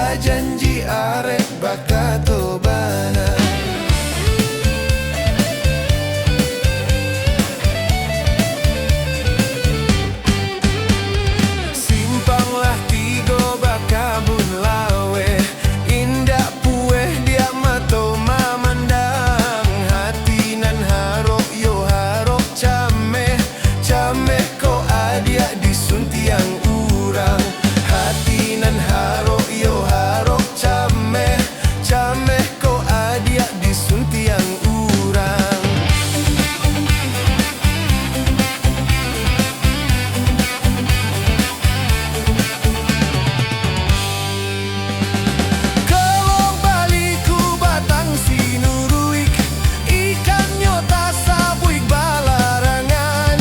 bajanji arek bakato bana. Simpanglah tigo bakabun lawe, indah pueh dia mato mamandang. Hati nan harok yo harok cameh, cameh ko adia disuntiang urang. Hati nan harok yo harok cameh, cameh ko adia disuntiang urang. Kalau baliku batang sinuruik, ikan nyota sabuik balarangan.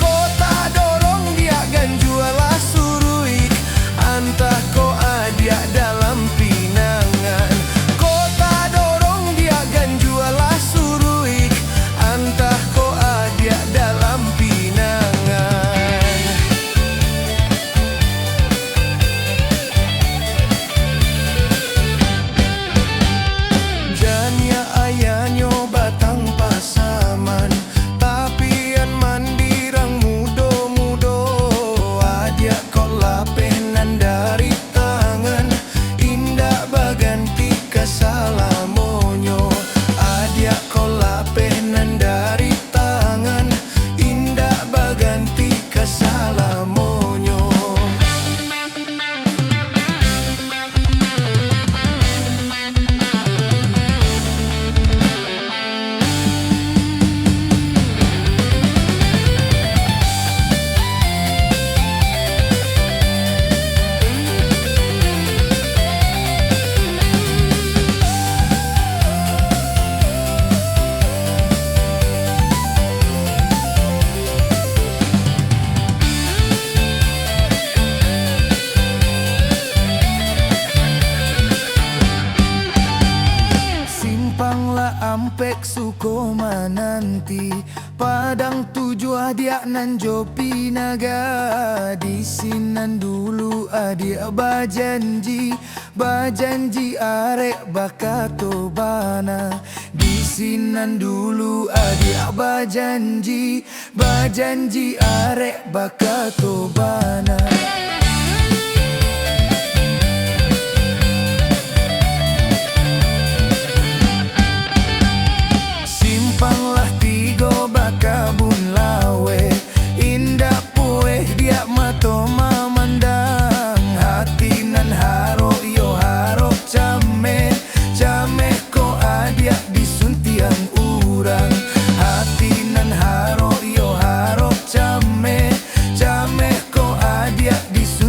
Kota dorong dia ganjualah suruik, antah ko adia dalam pinangan. Kota dorong dia ganjualah suruik, antah ko adia dalam pinangan. Janya ayanyo batang pasaman, tapian mandirang mudo-mudo. Adia kola penan dari tangan, indah baganti kasalamonyo. Adia kola penan dari tangan, indah baganti kasalamonyo. Simpanglah ampek Sukoma nanti, Padang tuju adia nan Jopi naga. Di sinan dulu adia bajanji, bajanji arek bakato bana. Di sinan dulu adia bajanji, bajanji arek bakato bana. Simpanglah tigo bakabun lawe, indah pueh dia mato mamandang. Hati nan harok yo harok cameh, cameh ko adia disuntiang urang. Hati nan harok yo harok cameh, cameh ko adia disuntiang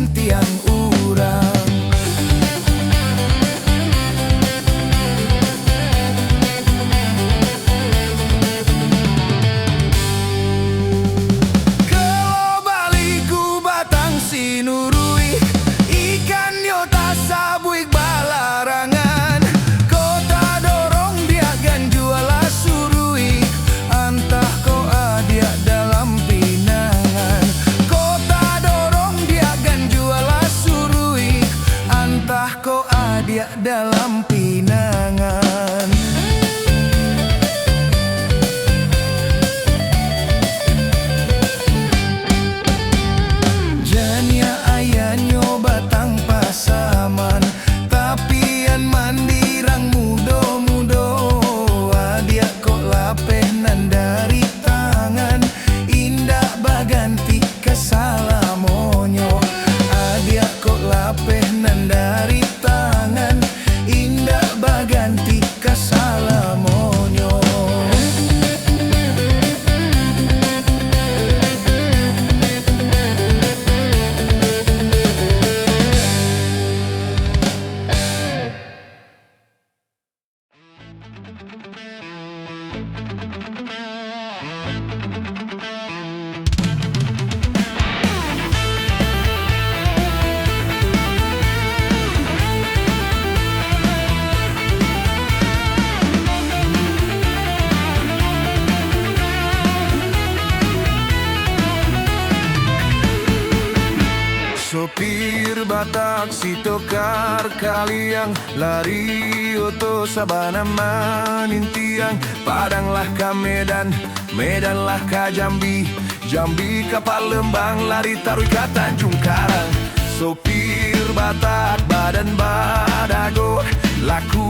si tokar kaliang lari oto sabana manintiang Padanglah ka Medan, Medanlah ka Jambi, Jambi ka Palembang lari tarui ka Tanjung Karang. Sopir Batak badan badago laku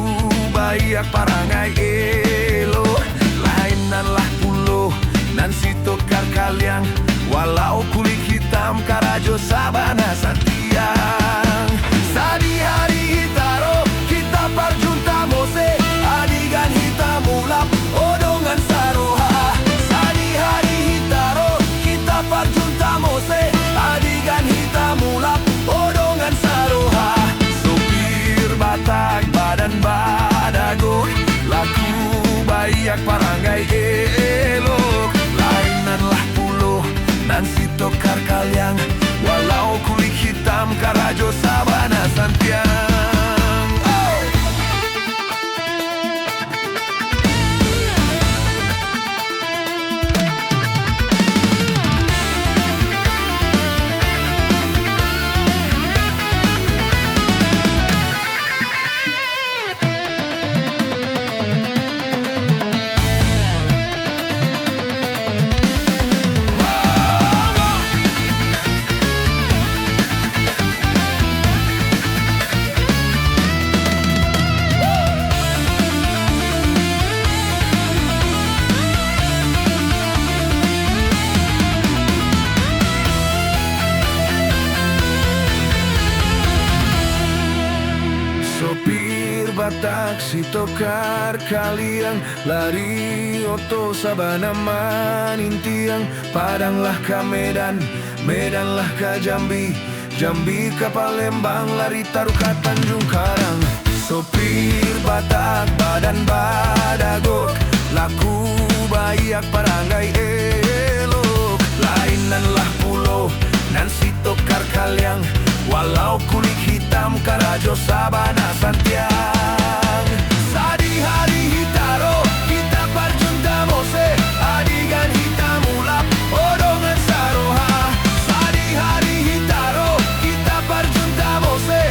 bayak parangai elo lainanlah pulo nan si tokar kaliang walau kulit hitam karajo sabana santiang sadi hari hitaro kita parjunta mose adigan hitam ulap odongan saroha sadi hari hitaro kita parjunta mose adigan hitam ulap odongan saroha sopir Batak badan badago laku bayak parangai elok lainanlah pulo nan si tokar kaliang walau kulit hitam karajo sabana santiang. Sopir Batak si tokar kaliang lari oto sabana manintiang Padanglah ka Medan, Medanlah ka Jambi, Jambi ka Palembang lari taruh ka Tanjung Karang. Sopir Batak badan badagok laku bayak parangai elok lainanlah pulo nan si tokar kaliang walau kulit hitam karajo sabana santiang sadi hari hitaro kita parjunta mose adigan hitam ulap odongan saroha sadi hari hitaro kita parjunta mose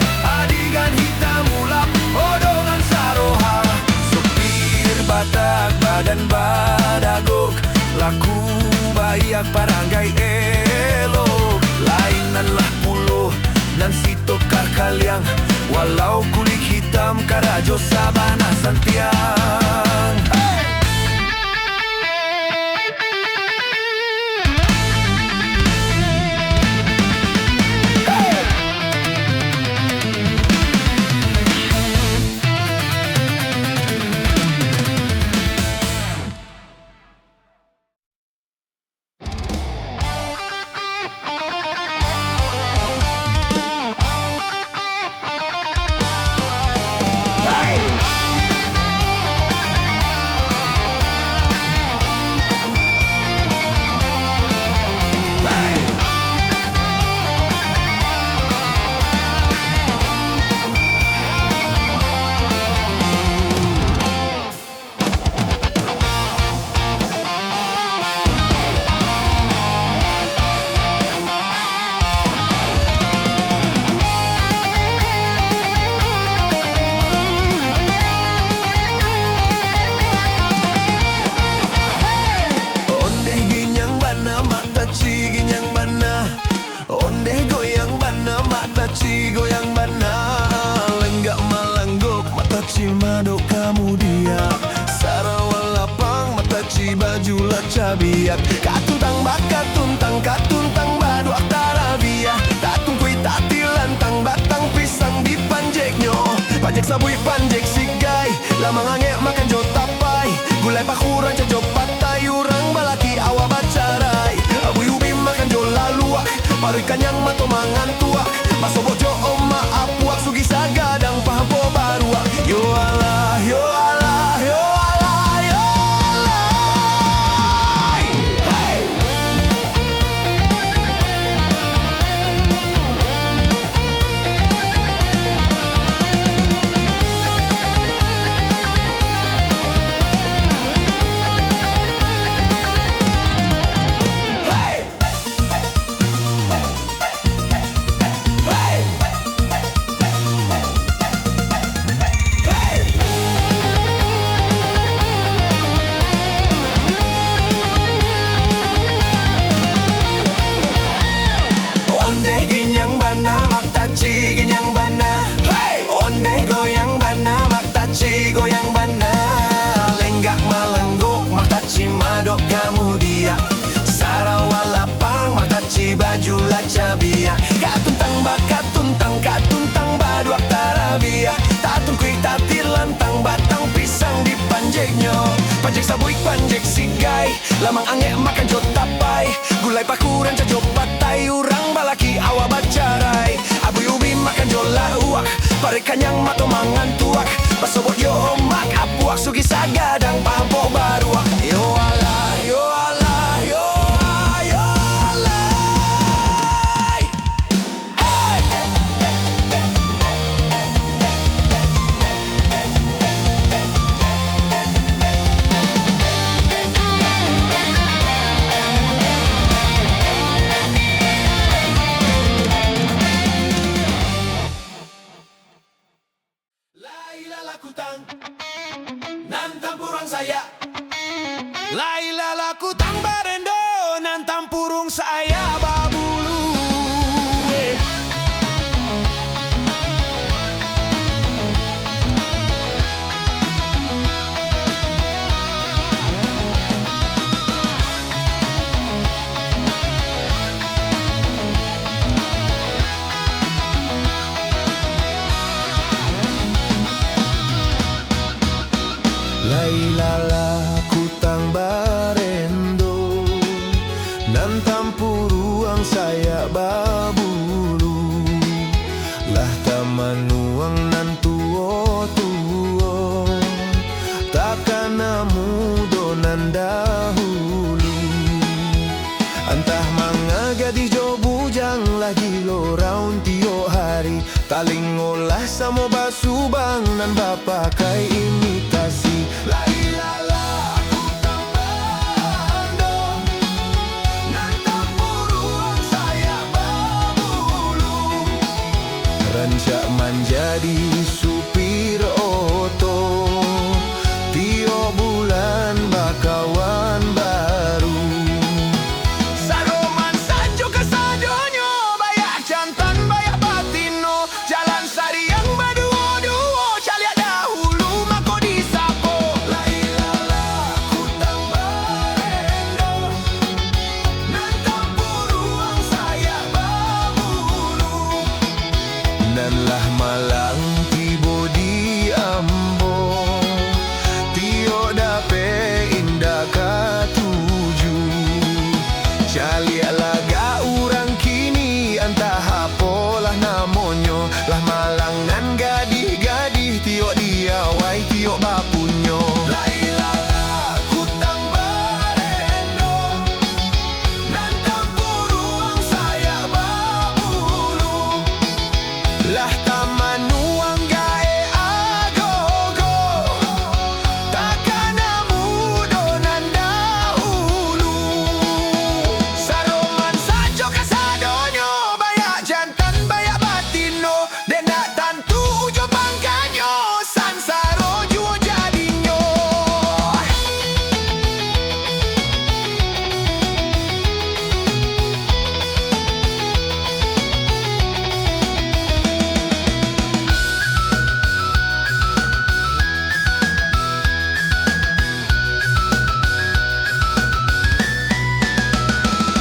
adigan hitam ulap odongan saroha sopir Batak badan badagok laku bayak parangai elok lainanlah pulo nan si tokar kaliang walau kulit hitam karajo sabana santiang. Goyang bana lenggak malanggok mata cimadok kamu dia sarawal lapang mata ci baju laca biak katuntang bakat katuntang badu aktarabia tatung kui tati lantang batang pisang di panjeknyo panjek sabui panjek sigai lamang ange makan jo tapai gulai pakuran cajo patai urang balaki awa bacarai abu ubi makan jo laluak paru ikan yang mato mangan tuak Maso bojo oma apuak sugi sagadang pahampo baruak yo Allah yo Allah yo Allah yo Allah hey. Hey. panjeknya. Panjek sabuik panjek sigai, lamang angek makan jod tapai. Gulai pakuran cajo patai, urang balaki awa bacarai. Abu ubi makan jod lauak, pare kanyang mato mangan tuak. Pasobot yo omak apuak, sugi sagadang pampok baruak. Yo Allah, yo Allah, yo Allah, yo Allah. Laila lakutang nan tampurang saya. Laila lakutang barendo nan tampurung saya babulu. Laila lakutang barendo nan tampuruang saya babulu. Lah tamanuang nan tuo-tuo, takkan mudo nan dahulu. Antah mga gadis jo bujang lagi loraun tio hari. Taling ngolah samo basubang nan bapakai imitasi. Laila lakutang barendo nan tampuruang saya babulu. Rancak menjadi supir oto, tio bulan bakawan baru. Saroman sanjo kasadonyo, bayak jantan bayak batino. Jalan sariang baduo-duo, caliak dahulu mako disapo. Laila lakutang barendo nan tampuruang saya babulu. Nan lah malang tibo di ambo, tio dape indah katuju. Caliak laga urang kini antah apolah namonyo. Lah malangan gadih-gadih tio diawai tio bapunyo. Laila lakutang barendo nan tampuruang saya babulu. Lah tamanuang gae agogo, takkan mudo nan dahulu. Saroman sajo kasadonyo, bayak jantan bayak batino. Dena tantu ujo bangkanyo, sansaro juo jadinyo.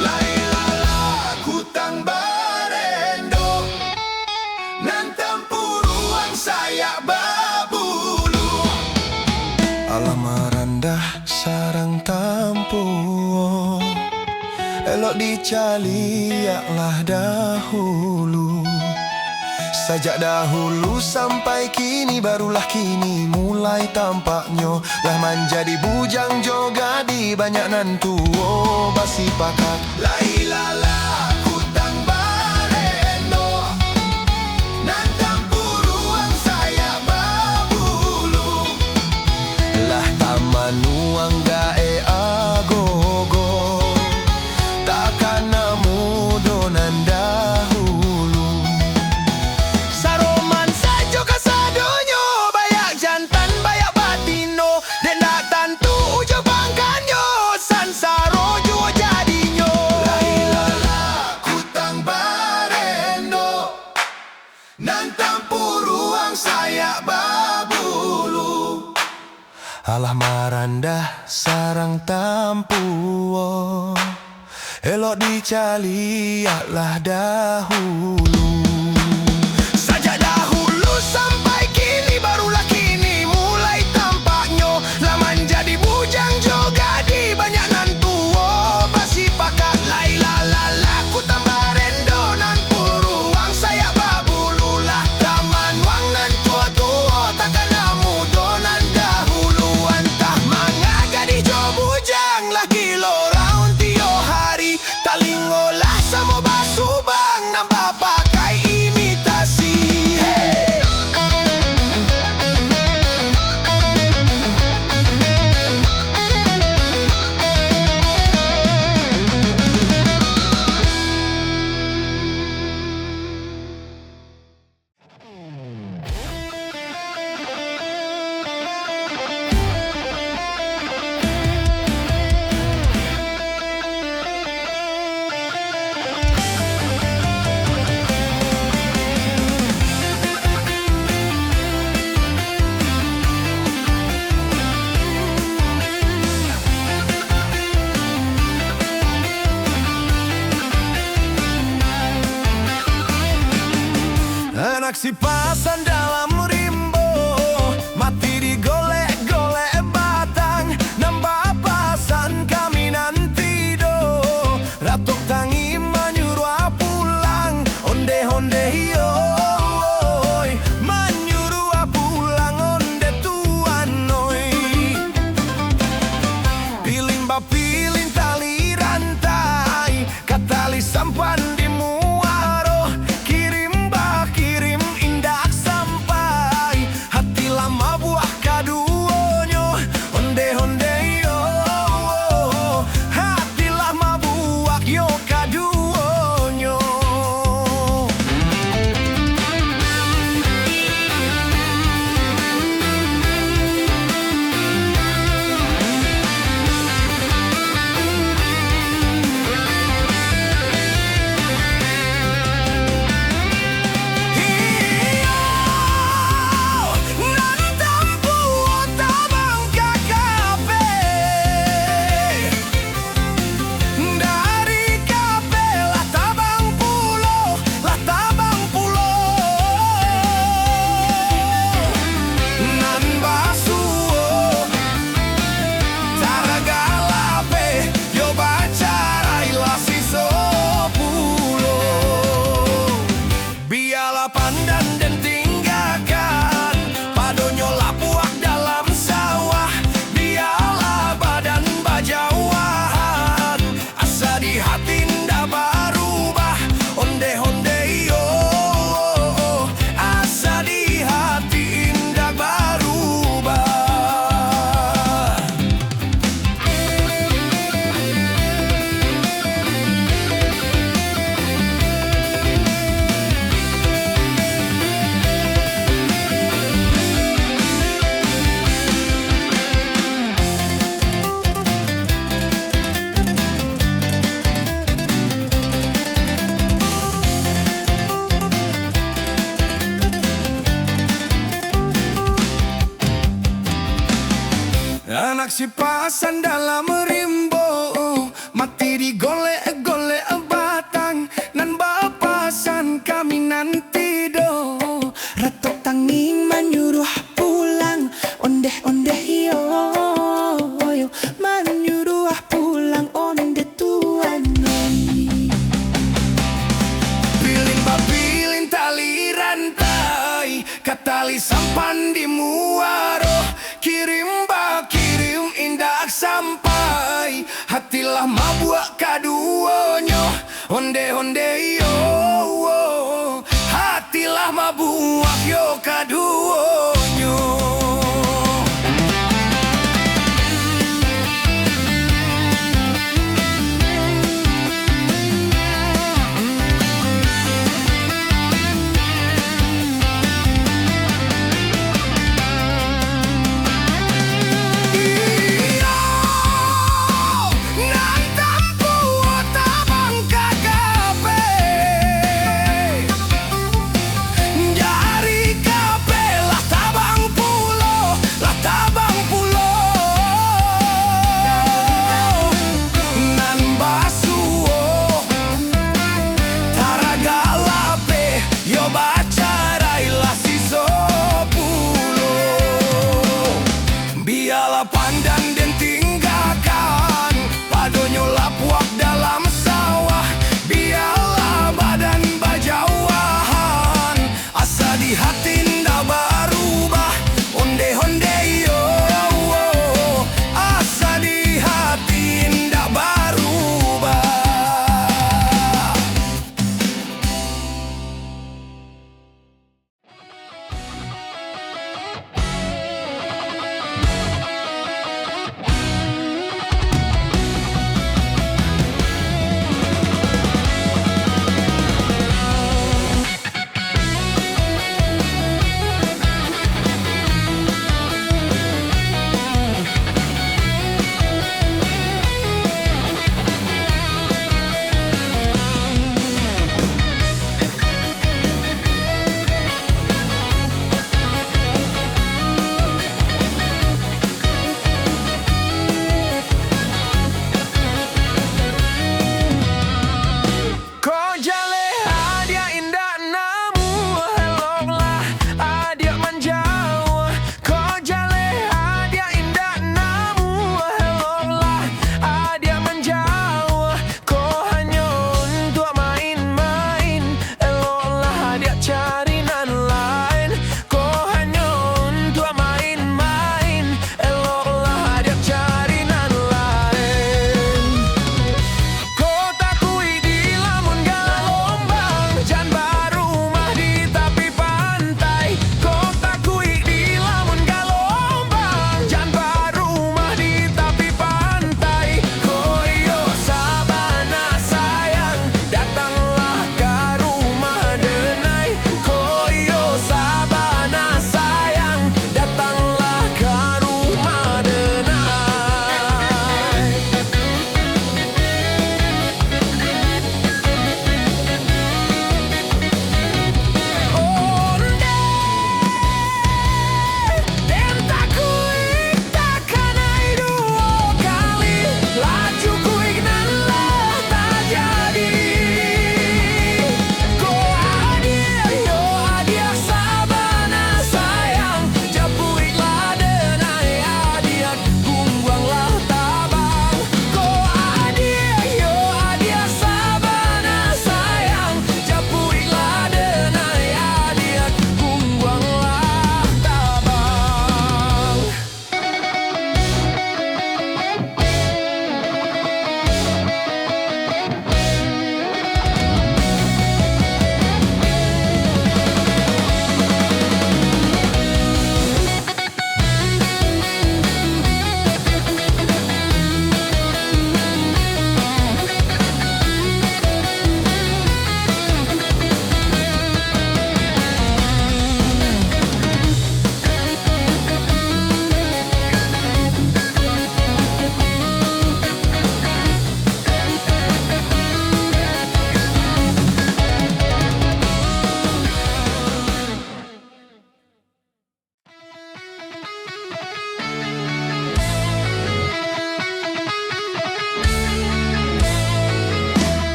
Laila lakutang barendo nan tampuruang saya babulu. Alah marandah sarang tampu, elok dicaliaklah dahulu. Sajak dahulu sampai kini, barulah kini mulai tampaknya. Lah menjadi bujang jogadi, banyak nan tuo basi pakat. Laila lakutang barendo nan tampuruang saya babulu. Lah tamanuang gae agogo, takkan mudo nan dahulu. Saroman sajo kasadonyo, bayak jantan bayak batino. Dena tantu ujo bangkanyo, sansaro juo jadinyo. Laila lakutang barendo nan tampuruang saya babulu. Alah marandah sarang tampuo, elok dicaliaklah dahulu. Sajak dahulu sampai kini, barulah kini mulai tampaknya. Lama si pasan dalam rimbo, mati digolek-golek batang, nambah pasan kami nanti do. Ratok tangi menyuruh pulang, onde-onde yo, menyuruh pulang onde tuan oi. Piling pilin tali rantai, katali sampan di muaro, kirim indak sampai, hati lama buah kaduonyo, onde-onde yo, hati lama buah yo kaduonyo. Pandan dan tinggalkan padonyo lapuak dalam sawah, biarlah badan bajauan, asa di hati ndak berubah, onde-onde yo, asa di hati ndak berubah. Anak si pasan dalam rimbo, mati digolek-golek batang, nan bapasan kami nanti do. Ratok tanging menyuruh pulang, onde-onde yo, menyuruh pulang onde tuan oi. Pilin tali rantai, katali sampan di muaro, kirim indak sampai, hati lama buat kaduonyo, onde-onde yo, hati lama buat yo kaduonyo. Pandan dan tinggalkan padonyo lapuak dalam sawah, biarlah badan bajauan, asa di hati ndak berubah, onde-onde yo, asa di hati ndak berubah.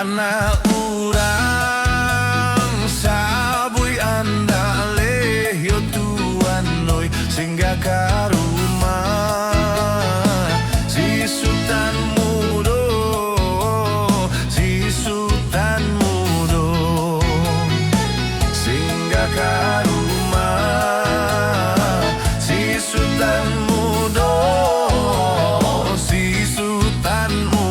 Anak urang sabui andale yo tuan noi singgah ka rumah si Sultan Mudo, si Sultan Mudo singgah ka rumah si Sultan Mudo, si Sultan Mudo.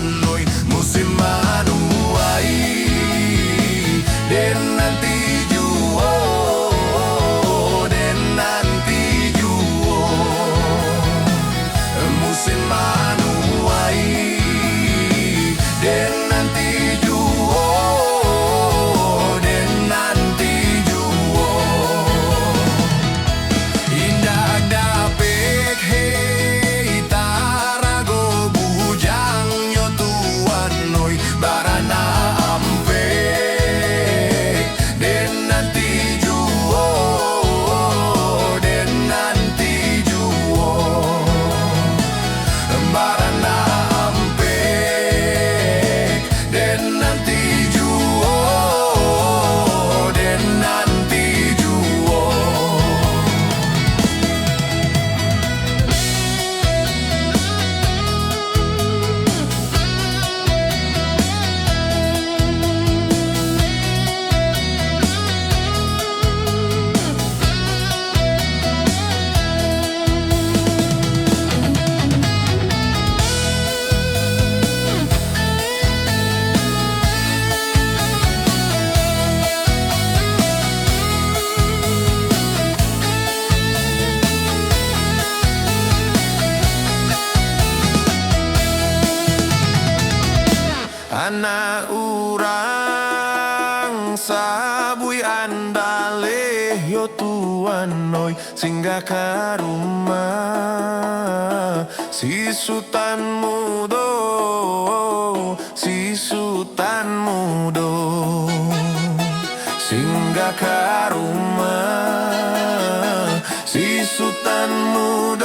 Noi musim manuai den nanti juo, den nanti juo musim manuai den nanti juo, den nanti juo indah dapek hei tarago bujang noi barana ampe den nanti juo, den nanti juo barana ampe den nanti juo, den nanti juo. Anak urang sabui andale yo tuan noi singgah ka rumah si Sultan Mudo, si Sultan Mudo singgah ka rumah si Sultan Mudo.